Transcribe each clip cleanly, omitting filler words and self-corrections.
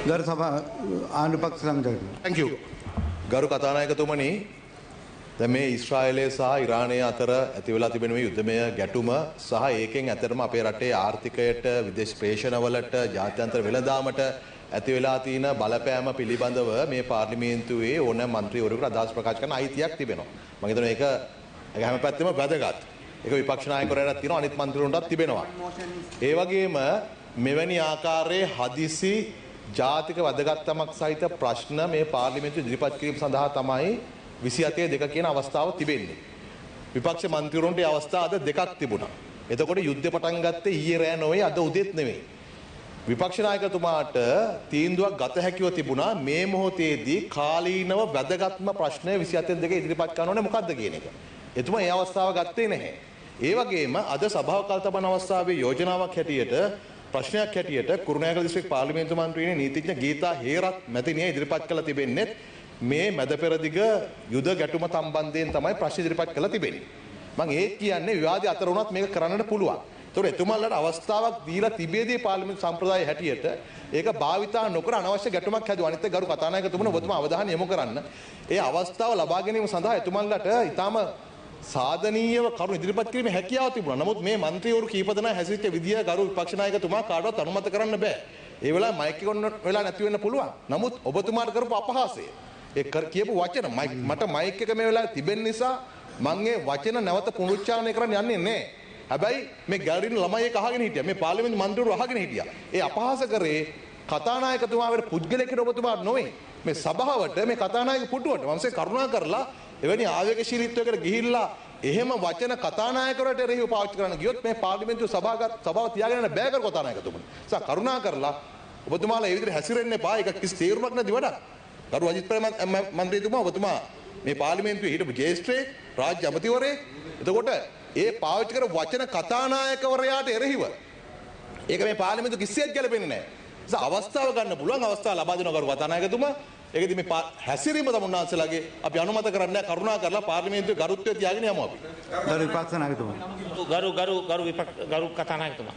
ගරු සභා ආණ්ඩු පක්ෂ සංවිධායක. Thank you. ගරු කතානායකතුමනි, දැන් මේ ඊශ්‍රායලය සහ ඉරානය අතර ඇති වෙලා තිබෙන මේ යුද්ධමය ගැටුම සහ ඒකෙන් ඇත්තටම අපේ රටේ ආර්ථිකයට, විදේශ ප්‍රේෂණවලට, ජාත්‍යන්තර වෙළඳාමට ඇති වෙලා තියෙන බලපෑම පිළිබඳව මේ පාර්ලිමේන්තුවේ ඕන മന്ത്രിවරයෙකුට අදහස් ප්‍රකාශ කරන්න අයිතියක් තිබෙනවා. මම හිතනවා ඒක හැම පැත්තෙම වැදගත්. ඒක විපක්ෂ නායකවරයාට තියෙනවා, අනිත් മന്ത്രിවරුන්ටත් තිබෙනවා. ඒ වගේම මෙවැනි ආකාරයේ හදිසි ජාතික වැදගත්කමක් සහිත ප්‍රශ්න මේ පාර්ලිමේන්තුවේ ඉදිරිපත් කිරීම සඳහා තමයි 27 කියන අවස්ථාව තිබෙන්නේ. විපක්ෂ මන්ත්‍රීවරුන්ට මේ අවස්ථා අද දෙකක් තිබුණා. එතකොට යුද්ධය පටන් ගත්තේ ඊයේ රෑ නොවේ, අද උදේත් නෙවෙයි. විපක්ෂ නායකතුමාට තීන්දුවක් ගත හැකිව තිබුණා මේ මොහොතේදී කාලීනව වැදගත්ම ප්‍රශ්නය 27 ඉදිරිපත් කරන්න ඕනේ මොකද්ද කියන එක. එතුමා මේ අවස්ථාව ගත්තේ නැහැ. ඒ වගේම අද සභාව කල්තබන අවස්ථාවේ යෝජනාවක් හැටියට ප්‍රශ්නයක් හැටියට කුරුණෑගල දිස්ත්‍රික් පාර්ලිමේන්තු මන්ත්‍රීණි නීතිඥ ගීතා හේරත් මැතිණිය ඉදිරිපත් කළ තිබෙන්නේ මේ මැද පෙරදිග යුද ගැටුම සම්බන්ධයෙන් තමයි ප්‍රශ්න ඉදිරිපත් කළ තිබෙන්නේ. මම ඒ කියන්නේ විවාදය අතර වුණත් මේක කරන්නට පුළුවන්. ඒතකොට එතුමාලට අවස්ථාවක් දීලා තිබේදී පාර්ලිමේන්තු සම්ප්‍රදාය හැටියට ඒක භාවිතා නොකර අනවශ්‍ය ගැටුමක් හැදුවා. අනිත් ගරු කතානායකතුමනි ඔබතුමා අවධානය යොමු කරන්න. ඒ අවස්ථාව ලබා ගැනීම සඳහා එතුමාලට ඊටාම සාධනීයව කරුණු ඉදිරිපත් කිරීමේ හැකියාව තිබුණා. නමුත් මේ മന്ത്രിවරු කීප දෙනා හැසිරෙච්ච විදිය ගරු විපක්ෂ නායකතුමා කාටවත් අනුමත කරන්න බෑ. ඒ වෙලාවේ මයික් එක ඔන්න වෙලා නැති වෙන්න පුළුවන්. නමුත් ඔබතුමාට කරපු අපහාසය, ඒ කියපු වචන මට මයික් එක මේ වෙලාවේ තිබෙන නිසා මම ඒ වචන නැවත පුනරුච්චාරණය කරන්න යන්නේ නැහැ. හැබැයි මේ ගැලරින ළමයි එක අහගෙන හිටියා. මේ පාර්ලිමේන්තු මන්ත්‍රීවරු අහගෙන හිටියා. ඒ අපහාස කරේ කතානායකතුමා වෙන පුද්ගලයෙකුට ඔබතුමාට නොවේ. මේ සභාවට මේ කතානායක පුටුවට මමසේ කරුණා කරලා එවැනි ආවේගශීලීත්වයකට ගිහිල්ලා එහෙම වචන කතානායකවරට එරෙහිව පාවිච්චි කරන්න ගියොත් මේ පාර්ලිමේන්තු සභාව තියාගෙන යන්න බෑ කර කතානායකතුමනි. කරුණා කරලා ඔබතුමාලා ඒ විදිහට හැසිරෙන්න එපා. ඒක කිසි තීරණයක් නැති වැඩක්. ගරු අජිත් ප්‍රේමචන්ද්‍ර මන්ත්‍රීතුමා ඔබතුමා මේ පාර්ලිමේන්තුවේ හිටපු ජ්‍යෙෂ්ඨයෙක්, රාජ්‍ය අමාත්‍යවරයෙක්. එතකොට ඒ පාවිච්චි කර වචන කතානායකවරයාට එරෙහිව ඒක මේ පාර්ලිමේන්තුව කිසිසේත් ගැලපෙන්නේ නැහැ. අවස්ථාව ගන්න පුළුවන් අවස්ථාව ලබා දෙනවා ගරු කතානායකතුමා. ඒකදී මේ හැසිරීම තමයි උන්වහන්සේලාගේ අපි අනුමත කරන්නේ කරුණා කරලා පාර්ලිමේන්තුවේ ගරුත්වය තියාගෙන යමු අපි. ගරු විපක්ෂ නායකතුමා. ගරු කතානායකතුමා.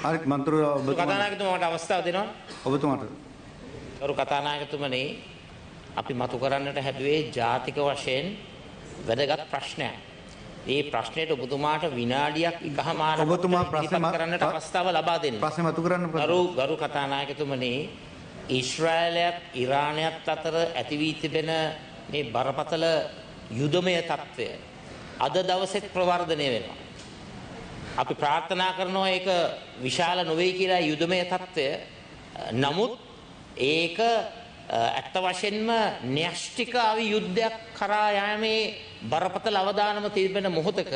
හරි මන්ත්‍රී කතානායකතුමාට අවස්ථාව දෙනවා. ඔබතුමාට. ගරු කතානායකතුමනි, අපි මතු කරන්නට හැදුවේ ජාතික වශයෙන් වැදගත් ප්‍රශ්නයක්. මේ ප්‍රශ්නෙට ඔබතුමාට විනාඩියක් එකමාරක් ඔබතුමා ප්‍රශ්න කරන්නට අවස්ථාව ලබා දෙන්න. ප්‍රශ්න මතු කරන්න. ගරු කතානායකතුමනි, ඊශ්‍රායලයත් ඉරානයත් අතර ඇති වී තිබෙන මේ බරපතල යුදමය තත්ත්වය අද දවසෙත් ප්‍රවර්ධනය වෙනවා. අපි ප්‍රාර්ථනා කරනවා ඒක විශාල නොවේ කියලා යුදමය තත්ත්වය. නමුත් ඒක ඇත්ත වශයෙන්ම න්‍යෂ්ටික අවි යුද්ධයක් කරා යෑමේ බරපතල අවදානම තිබෙන මොහොතක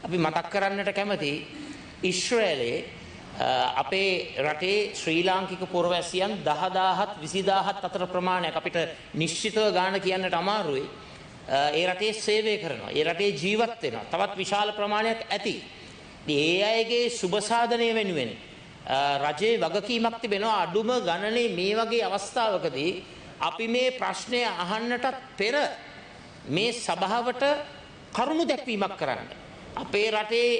අපි මතක් කරන්නට කැමති ඊශ්‍රායලයේ අපේ රටේ ශ්‍රී ලාංකික පුරවැසියන් 10000ත් 20000ත් අතර ප්‍රමාණයක් අපිට නිශ්චිතව ගාන කියන්නට අමාරුයි. ඒ රටේ සේවය කරනවා. ඒ රටේ ජීවත් වෙනවා. තවත් විශාල ප්‍රමාණයක් ඇති. ඒ අයගේ සුබ සාධනය වෙනුවෙන් රජයේ වගකීමක් තිබෙනවා අඩුම ගණනේ මේ වගේ අවස්ථාවකදී අපි මේ ප්‍රශ්නය අහන්නටත් පෙර මේ සභාවට කරුණු දැක්වීමක් කරන්න. අපේ රටේ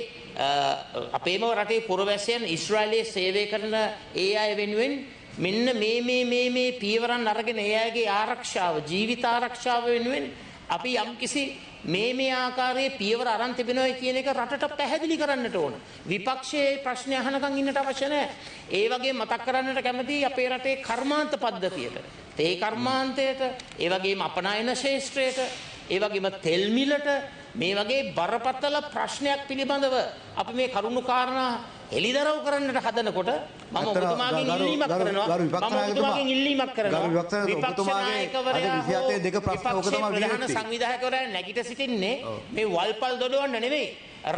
අපේම රටේ පුරවැසියන් ඊශ්‍රායලයේ සේවය කරන ඒ අය වෙනුවෙන් මෙන්න මේ පියවරන් අරගෙන ඒ අයගේ ආරක්ෂාව, ජීවිත ආරක්ෂාව වෙනුවෙන් අපි යම්කිසි මේ ආකාරයේ පියවර අරන් තිබෙනවා කියන එක රටට පැහැදිලි කරන්නට ඕන. විපක්ෂයේ ප්‍රශ්න අහනකම් ඉන්නට අවශ්‍ය නැහැ. ඒ වගේ මතක් කරන්නට කැමතියි අපේ රටේ කර්මාන්ත පද්ධතියට, තේ කර්මාන්තයට, ඒ වගේම අපනයන ශේෂ්ත්‍රයට, ඒ වගේම තෙල් මිලට මේ වගේ බරපතල ප්‍රශ්නයක් පිළිබඳව අපි මේ කරුණු කාරණා එළිදරව් කරන්නට හදනකොට මම ඔබතුමාගෙන් ඉල්ලීමක් කරනවා. විපක්ෂ ප්‍රධාන සංවිධායකවරයා නැගිට සිටින්නේ මේ වල්පල් දොඩවන්න නෙවෙයි.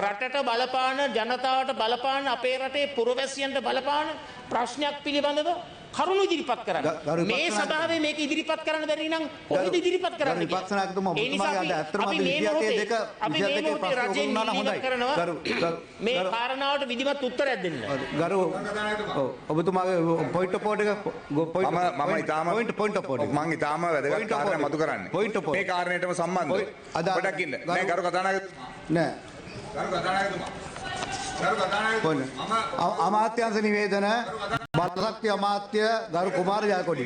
රටට බලපාන, ජනතාවට බලපාන, අපේ රටේ පුරවැසියන්ට බලපාන ප්‍රශ්නයක් පිළිබඳව කරුණු ඉදිරිපත් කරන්න. මේ සභාවේ මේක ඉදිරිපත් කරන්න බැරි නම් කොහොමද ඉදිරිපත් කරන්නේ? විපක්ෂ නායකතුමා ඔබතුමාගේ ඇත්තටම 22 ප්‍රශ්න උගන්වන්න හොඳයි. මේ කාරණාවට විධිමත් උත්තරයක් දෙන්න. ගරු ඔබතුමාගේ පොයින්ට් ඔෆ් ඕඩර් එක මම ඊටාම පොයින්ට් ඔෆ් ඕඩර් මම ඊටාම වැදගත් කාරණා මතු කරන්නේ. මේ කාරණේටම සම්බන්ධව. පොඩක් ඉන්න. නෑ ගරු කතානායක නෑ. ගරු කතානායකතුමා. අමාත්‍යාංශ නිවේදන බලශක්ති අමාත්‍ය ගරු කුමාර ජයකොඩි.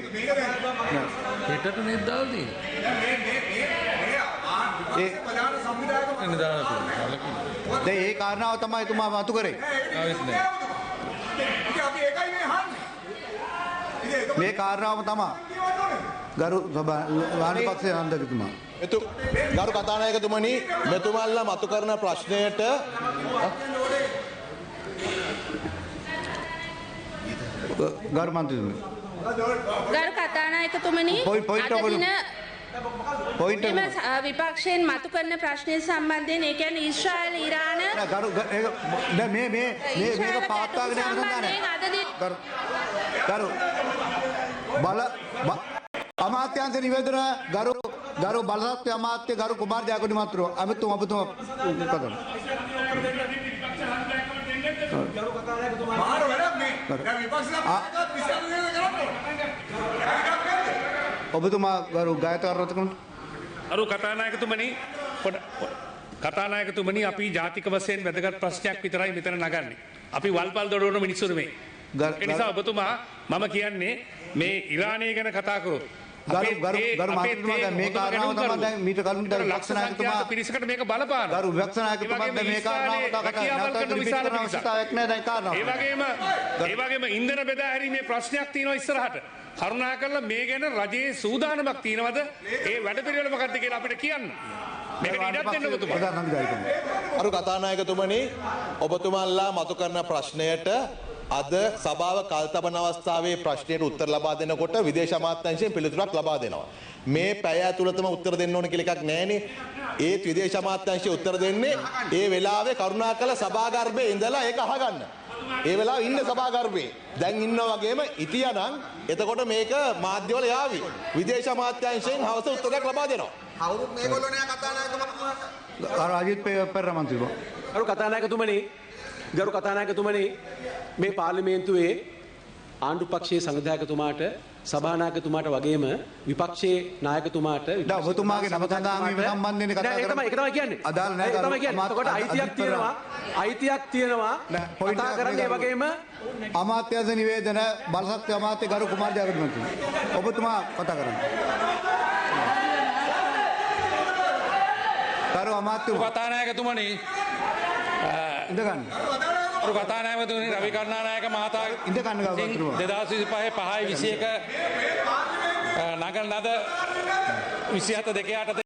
හෙටට නේද දාලා තියෙන්නේ? ප්‍රධාන සංවිධායක දැන් ඒ කාරණාව තමයි එතුමා මතු කරේ. අපි ඒකයි මේ අහන්නේ. මේ කාරණාවම තමයි ගරු වාණිපක්ෂ නන්දකතුමා. ගරු කතානායකතුමනි මෙතුමල්ලා මතු කරන ප්‍රශ්නයට ගරු මන්ත්‍රීතුමනි. ගරු කතානායකතුමනි අද දින විපක්ෂයෙන් මතු කරන ප්‍රශ්නය සම්බන්ධයෙන් ඒ කියන්නේ ඊශ්‍රායල ඉරාන ගරු මේක පවත්වාගෙන යන්න ගරු බල අමාත්‍යංශ නිවේදන ගරු බලශක්ති අමාත්‍ය ගරු කුමාර ජයකොඩි මන්ත්‍රෝ ඔබතුමා කතා මාර වැඩක් මේ. දැන් විපක්ෂලා විශ්වාස කරන්නේ. ඔබතුමා ගරු ගායකවරතුමනි. අරු කතානායකතුමනි කතානායකතුමනි අපි ජාතික වශයෙන් වැදගත් ප්‍රශ්නයක් විතරයි මෙතන නගන්නේ. අපි වල්පල් දොඩවන මිනිස්සුරු මේ. ඒ නිසා ඔබතුමා මම කියන්නේ මේ ඉරානය ගැන කතා කරොත් ගරු මන්ත්‍රීතුමා දැන් මේ කාරණාව තමයි දැන් මීට කලින් දැන් ලක්ෂණායකතුමා පිරිසකට මේක බලපාන. ගරු ලක්ෂණායකතුමා දැන් මේ කාරණාව අවශ්‍යතාවයක් නැහැ දැන් කාරණාව. ඒ වගේම ඉන්ධන බෙදා හැරීමේ ප්‍රශ්නයක් තියෙනවා ඉස්සරහට. කරුණාකරලා මේ ගැන රජයේ සූදානමක් තියෙනවද? ඒ වැඩපිළිවෙල මොකක්ද කියලා අපිට කියන්න. මේකට ඉඩක් දෙන්න ඔබතුමා. අරු කතානායකතුමනි ඔබතුමාලා මතු කරන ප්‍රශ්නයට අද සභාව කල්තබන අවස්ථාවේ ප්‍රශ්නයට උත්තර ලබා දෙනකොට විදේශ අමාත්‍යාංශයෙන් පිළිතුරක් ලබා දෙනවා. මේ පැය ඇතුළතම උත්තර දෙන්න ඕන කියලා එකක් නැහැනේ. ඒත් විදේශ අමාත්‍යාංශය උත්තර දෙන්නේ ඒ වෙලාවේ කරුණාකරලා සභාගර්භයේ ඉඳලා ඒක අහගන්න. ඒ වෙලාවේ ඉන්න සභාගර්භයේ දැන් ඉන්නා වගේම හිටියානම් එතකොට මේක මාධ්‍යවල යාවි. විදේශ අමාත්‍යාංශයෙන් හවස උත්තරයක් ලබා දෙනවා. කවුරුත් මේගොල්ලෝ නෑ කතානායකතුමා. අජිත් පෙරේරා මන්ත්‍රීතුමා. ගරු කතානායකතුමනි මේ පාර්ලිමේන්තුවේ ආණ්ඩු පක්ෂයේ සංවිධායකතුමාට සභානායකතුමාට වගේම විපක්ෂයේ නායකතුමාට දැන් ඔබතුමාගේ නම සඳහන් වීම සම්බන්ධයෙන් කතා කරමු. ඒක තමයි කියන්නේ. අදාළ නැහැ. ඒක තමයි කියන්නේ. එතකොට අයිතියක් තියෙනවා. කතා කරන්නේ වගේම අමාත්‍යාංශ නිවේදන බලශක්ති අමාත්‍ය ගරු කුමාර ජයකොඩි මන්ත්‍රී. ඔබතුමා කතා කරන්න. ගරු අමාත්‍ය කතානායකතුමනි ඉඳ ගන්න. අරු කතානායකතුමනි රවි කරුණානායක මහතා ඉඳ ගන්න ගරු මන්ත්‍රීතුමා. 2025 5/21 නගන ලද 27 2/8